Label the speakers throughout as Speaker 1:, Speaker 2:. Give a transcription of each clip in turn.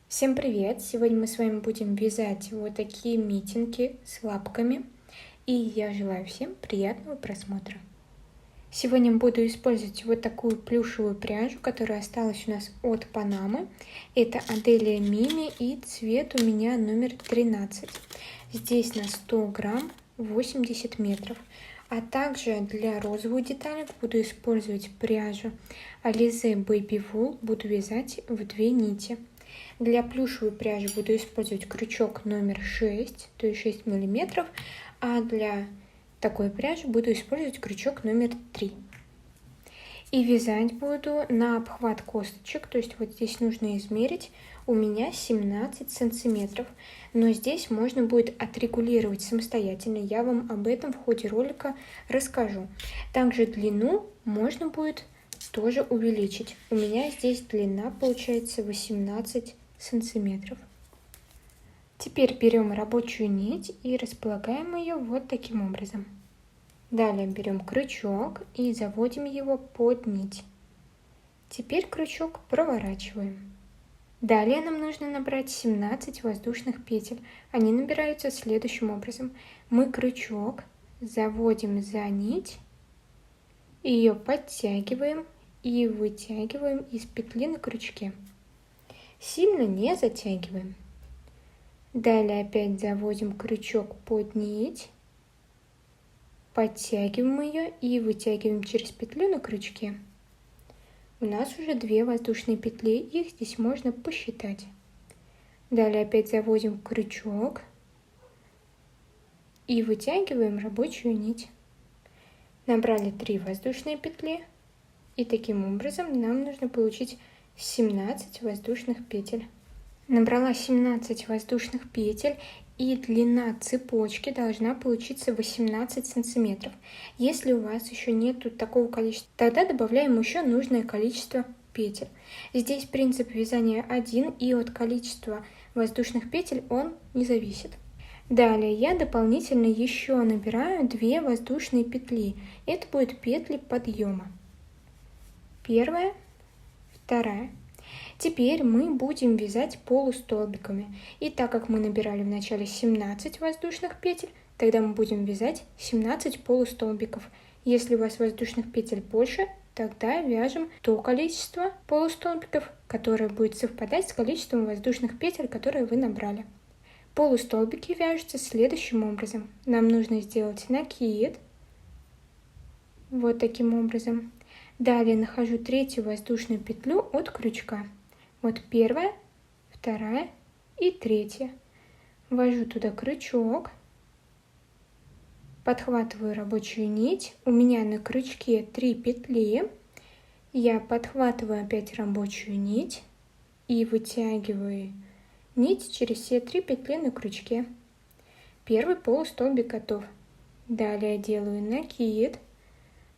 Speaker 1: Всем привет! Сегодня мы с вами будем вязать вот такие митинги с лапками. И я желаю всем приятного просмотра. Сегодня буду использовать вот такую плюшевую пряжу, которая осталась у нас от Панамы. Это Аделия Мими и цвет у меня номер 13. Здесь на 100 грамм 80 метров. А также для розовых деталек буду использовать пряжу Alize Baby Wool. Буду вязать в 2 нити. Для плюшевой пряжи буду использовать крючок номер 6, то есть 6 миллиметров, а для такой пряжи буду использовать крючок номер 3. И вязать буду на обхват косточек, то есть вот здесь нужно измерить, у меня 17 сантиметров, но здесь можно будет отрегулировать самостоятельно, я вам об этом в ходе ролика расскажу. Также длину можно будет тоже увеличить, у меня здесь длина получается 18 сантиметров. Теперь берем рабочую нить и располагаем ее вот таким образом. Далее берем крючок и заводим его под нить. Теперь крючок проворачиваем. Далее нам нужно набрать 17 воздушных петель. Они набираются следующим образом. Мы крючок заводим за нить, ее подтягиваем и вытягиваем из петли на крючке. Сильно не затягиваем. Далее опять заводим крючок под нить, подтягиваем ее и вытягиваем через петлю на крючке. У нас уже 2 воздушные петли, их здесь можно посчитать. Далее опять заводим крючок и вытягиваем рабочую нить. Набрали 3 воздушные петли, и таким образом нам нужно получить 17 воздушных петель. Набрала 17 воздушных петель, и длина цепочки должна получиться 18 сантиметров. Если у вас еще нету такого количества, тогда добавляем еще нужное количество петель. Здесь принцип вязания один, и от количества воздушных петель он не зависит. Далее я дополнительно еще набираю 2 воздушные петли. Это будут петли подъема. Первая, вторая. Теперь мы будем вязать полустолбиками. И так как мы набирали в начале 17 воздушных петель, тогда мы будем вязать 17 полустолбиков. Если у вас воздушных петель больше, тогда вяжем то количество полустолбиков, которое будет совпадать с количеством воздушных петель, которые вы набрали. Полустолбики вяжутся следующим образом. Нам нужно сделать накид. Вот таким образом. Далее нахожу 3-ю воздушную петлю от крючка. Вот 1-я, 2-я и 3-я. Ввожу туда крючок, подхватываю рабочую нить. У меня на крючке 3 петли. Я подхватываю опять рабочую нить и вытягиваю нить через все 3 петли на крючке. Первый полустолбик готов. Далее делаю накид.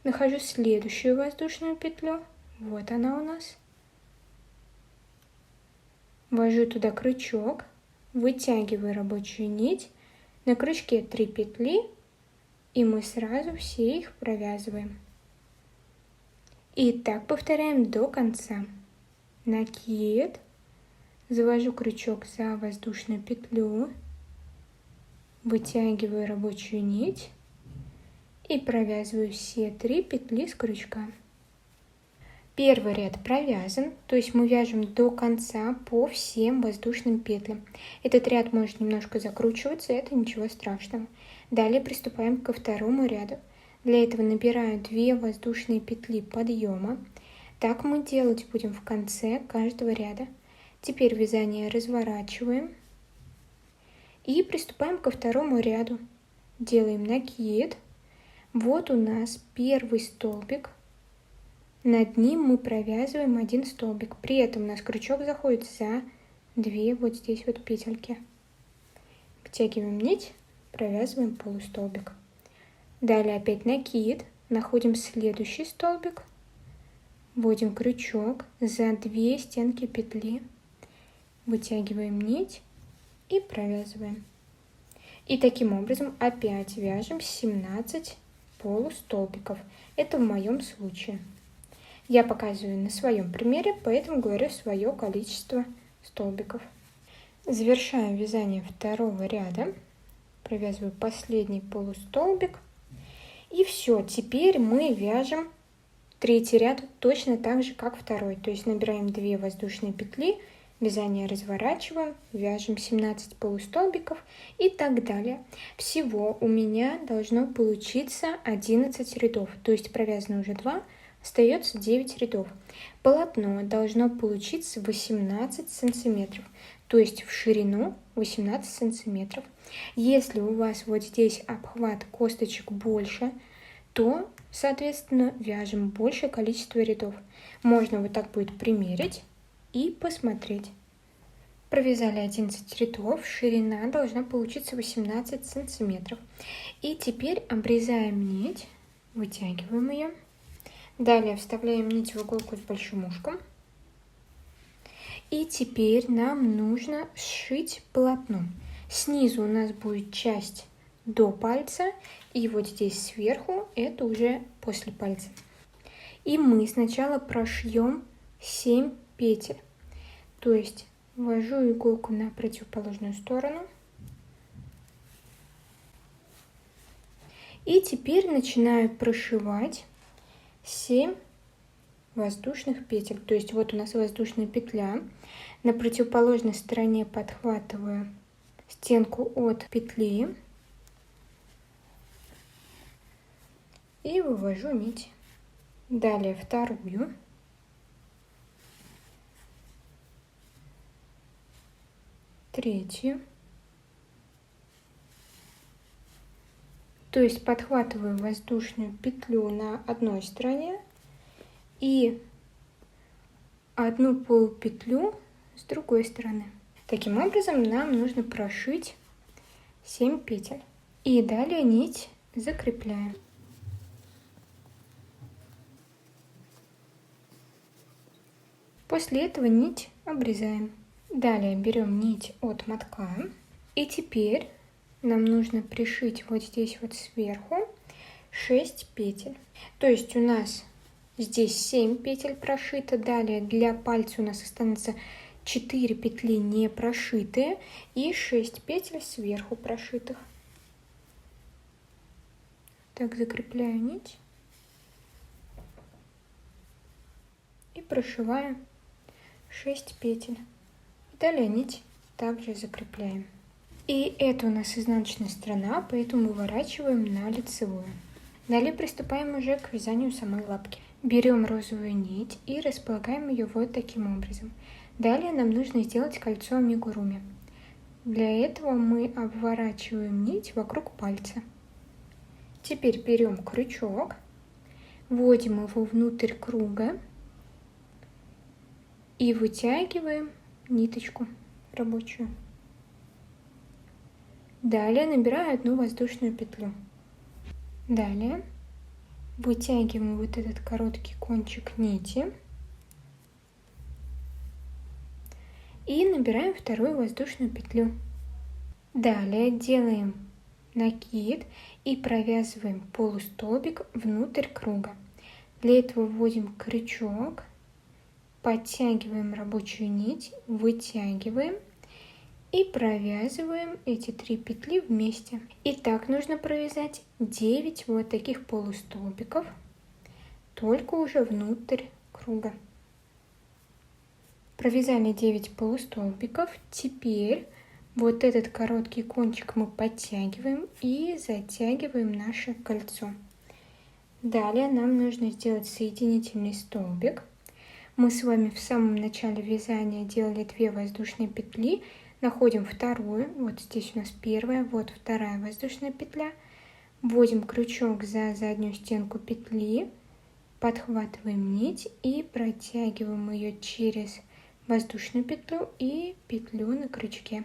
Speaker 1: Нахожу следующую воздушную петлю. Вот она у нас. Ввожу туда крючок, вытягиваю рабочую нить. На крючке 3 петли, и мы сразу все их провязываем. И так повторяем до конца. Накид. Завожу крючок за воздушную петлю. Вытягиваю рабочую нить. И провязываю все 3 петли с крючка. Первый ряд провязан, то есть мы вяжем до конца по всем воздушным петлям. Этот ряд может немножко закручиваться, это ничего страшного. Далее приступаем ко второму ряду. Для этого набираю 2 воздушные петли подъема. Так мы делать будем в конце каждого ряда. Теперь вязание разворачиваем и приступаем ко второму ряду. Делаем накид. Вот у нас первый столбик. Над ним мы провязываем 1 столбик. При этом у нас крючок заходит за 2 вот здесь вот петельки. Втягиваем нить, провязываем полустолбик. Далее опять накид. Находим следующий столбик. Вводим крючок за 2 стенки петли. Вытягиваем нить и провязываем. И таким образом опять вяжем 17 полустолбиков. Это в моем случае. Я показываю на своем примере, поэтому говорю свое количество столбиков. Завершаем вязание второго ряда. Провязываю последний полустолбик. И все, теперь мы вяжем третий ряд точно так же, как второй. То есть набираем 2 воздушные петли, вязание разворачиваем, вяжем 17 полустолбиков и так далее. Всего у меня должно получиться 11 рядов, то есть провязано уже 2, остается 9 рядов. Полотно должно получиться 18 сантиметров, то есть в ширину 18 сантиметров. Если у вас вот здесь обхват косточек больше, то, соответственно, вяжем большее количество рядов. Можно вот так будет примерить и посмотреть. Провязали 11 рядов, ширина должна получиться 18 сантиметров. И теперь обрезаем нить, вытягиваем ее. Далее вставляем нить в иголку с большим ушком. И теперь нам нужно сшить полотно. Снизу у нас будет часть до пальца, и вот здесь сверху это уже после пальца. И мы сначала прошьем 7 петель, то есть ввожу иголку на противоположную сторону. И теперь начинаю прошивать 7 воздушных петель. То есть вот у нас воздушная петля. На противоположной стороне подхватываю стенку от петли и вывожу нить. Далее вторую. Третью. То есть подхватываю воздушную петлю на одной стороне и одну полупетлю с другой стороны. Таким образом нам нужно прошить 7 петель. И далее нить закрепляем. После этого нить обрезаем. Далее берем нить от мотка. И теперь нам нужно пришить вот здесь вот сверху 6 петель. То есть у нас здесь 7 петель прошито. Далее для пальца у нас останется 4 петли не прошитые и 6 петель сверху прошитых. Так, закрепляю нить. И прошиваем 6 петель. Далее нить также закрепляем. И это у нас изнаночная сторона, поэтому выворачиваем на лицевую. Далее приступаем уже к вязанию самой лапки. Берем розовую нить и располагаем ее вот таким образом. Далее нам нужно сделать кольцо амигуруми. Для этого мы обворачиваем нить вокруг пальца. Теперь берем крючок, вводим его внутрь круга и вытягиваем ниточку рабочую. Далее набираю одну воздушную петлю. Далее вытягиваем вот этот короткий кончик нити и набираем вторую воздушную петлю. Далее делаем накид и провязываем полустолбик внутрь круга. Для этого вводим крючок, подтягиваем рабочую нить, вытягиваем и провязываем эти 3 петли вместе. И так нужно провязать 9 вот таких полустолбиков, только уже внутрь круга. Провязали 9 полустолбиков. Теперь вот этот короткий кончик мы подтягиваем и затягиваем наше кольцо. Далее нам нужно сделать соединительный столбик. Мы с вами в самом начале вязания делали 2 воздушные петли. Находим вторую, вот здесь у нас первая, вот вторая воздушная петля. Вводим крючок за заднюю стенку петли, подхватываем нить и протягиваем ее через воздушную петлю и петлю на крючке.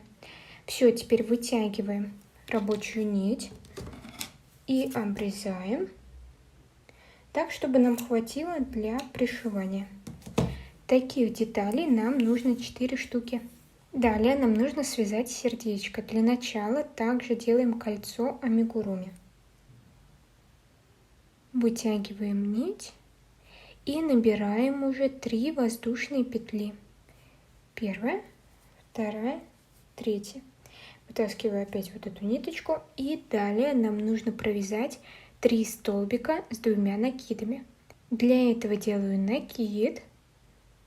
Speaker 1: Все, теперь вытягиваем рабочую нить и обрезаем так, чтобы нам хватило для пришивания. Таких деталей нам нужно 4 штуки. Далее нам нужно связать сердечко. Для начала также делаем кольцо амигуруми. Вытягиваем нить и набираем уже 3 воздушные петли. Первая, вторая, третья. Вытаскиваю опять вот эту ниточку. И далее нам нужно провязать 3 столбика с 2 накидами. Для этого делаю накид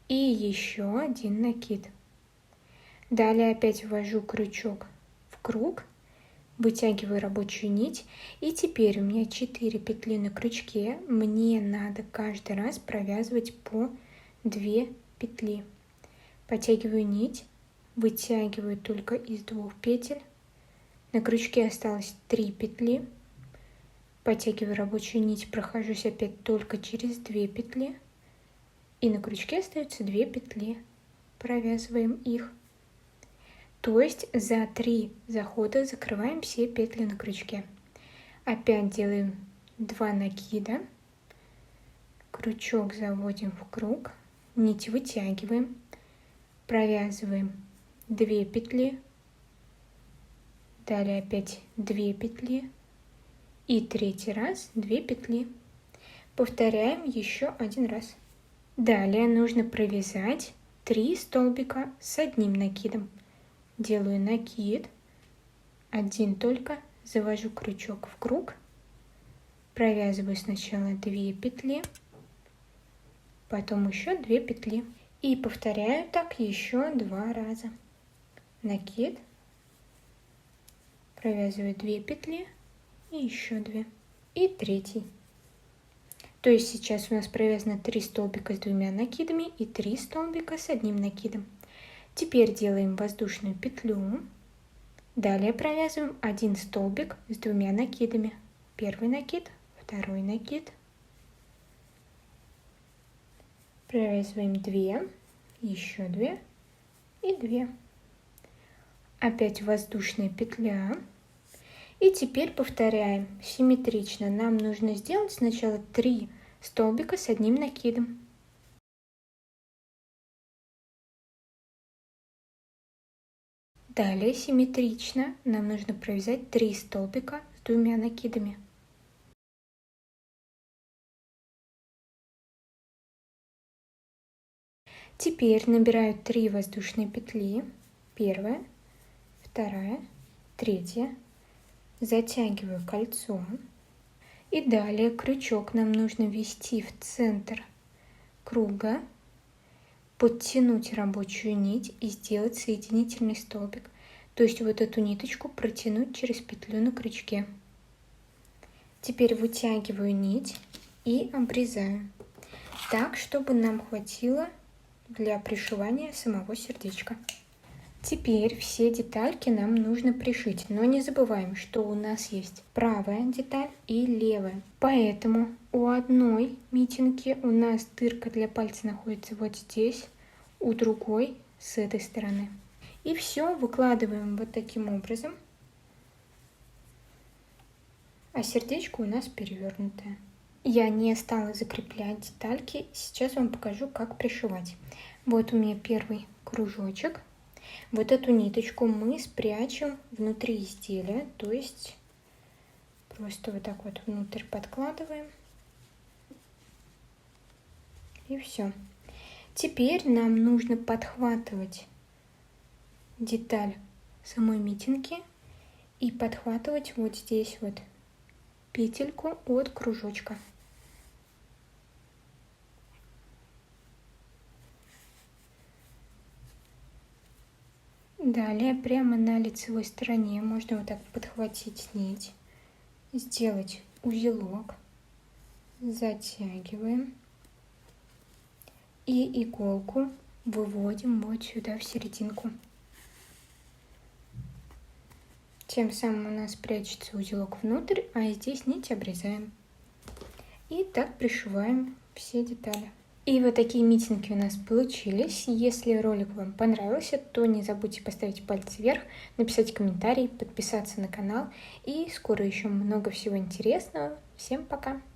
Speaker 1: и еще один накид. Далее опять ввожу крючок в круг, вытягиваю рабочую нить. И теперь у меня 4 петли на крючке. Мне надо каждый раз провязывать по 2 петли. Подтягиваю нить, вытягиваю только из 2 петель. На крючке осталось 3 петли. Подтягиваю рабочую нить, прохожусь опять только через 2 петли. И на крючке остаются 2 петли. Провязываем их. То есть за 3 захода закрываем все петли на крючке. Опять делаем 2 накида. Крючок заводим в круг. Нить вытягиваем. Провязываем 2 петли. Далее опять 2 петли. И третий раз 2 петли. Повторяем еще один раз. Далее нужно провязать 3 столбика с одним накидом. Делаю накид, один только, завожу крючок в круг, провязываю сначала 2 петли, потом еще 2 петли. И повторяю так еще 2 раза. Накид, провязываю 2 петли и еще 2. И третий. То есть сейчас у нас провязано 3 столбика с 2 накидами и 3 столбика с одним накидом. Теперь делаем воздушную петлю. Далее провязываем 1 столбик с 2 накидами. Первый накид, второй накид. Провязываем 2, еще 2 и 2. Опять воздушная петля. И теперь повторяем симметрично. Нам нужно сделать сначала 3 столбика с одним накидом. Далее симметрично нам нужно провязать 3 столбика с 2 накидами. Теперь набираю 3 воздушные петли. Первая, вторая, третья. Затягиваю кольцо. И далее крючок нам нужно ввести в центр круга, подтянуть рабочую нить и сделать соединительный столбик. То есть вот эту ниточку протянуть через петлю на крючке. Теперь вытягиваю нить и обрезаю так, чтобы нам хватило для пришивания самого сердечка. Теперь все детальки нам нужно пришить, но не забываем, что у нас есть правая деталь и левая. Поэтому у одной митинги у нас дырка для пальца находится вот здесь, у другой с этой стороны. И все выкладываем вот таким образом, а сердечко у нас перевернутое. Я не стала закреплять детальки, сейчас вам покажу, как пришивать. Вот у меня первый кружочек. Вот эту ниточку мы спрячем внутри изделия, то есть просто вот так вот внутрь подкладываем. И все. Теперь нам нужно подхватывать деталь самой митинги и подхватывать вот здесь вот петельку от кружочка. Далее прямо на лицевой стороне можно вот так подхватить нить, сделать узелок, затягиваем и иголку выводим вот сюда в серединку. Тем самым у нас прячется узелок внутрь, а здесь нить обрезаем. И так пришиваем все детали. И вот такие митинги у нас получились. Если ролик вам понравился, то не забудьте поставить палец вверх, написать комментарий, подписаться на канал. И скоро еще много всего интересного. Всем пока!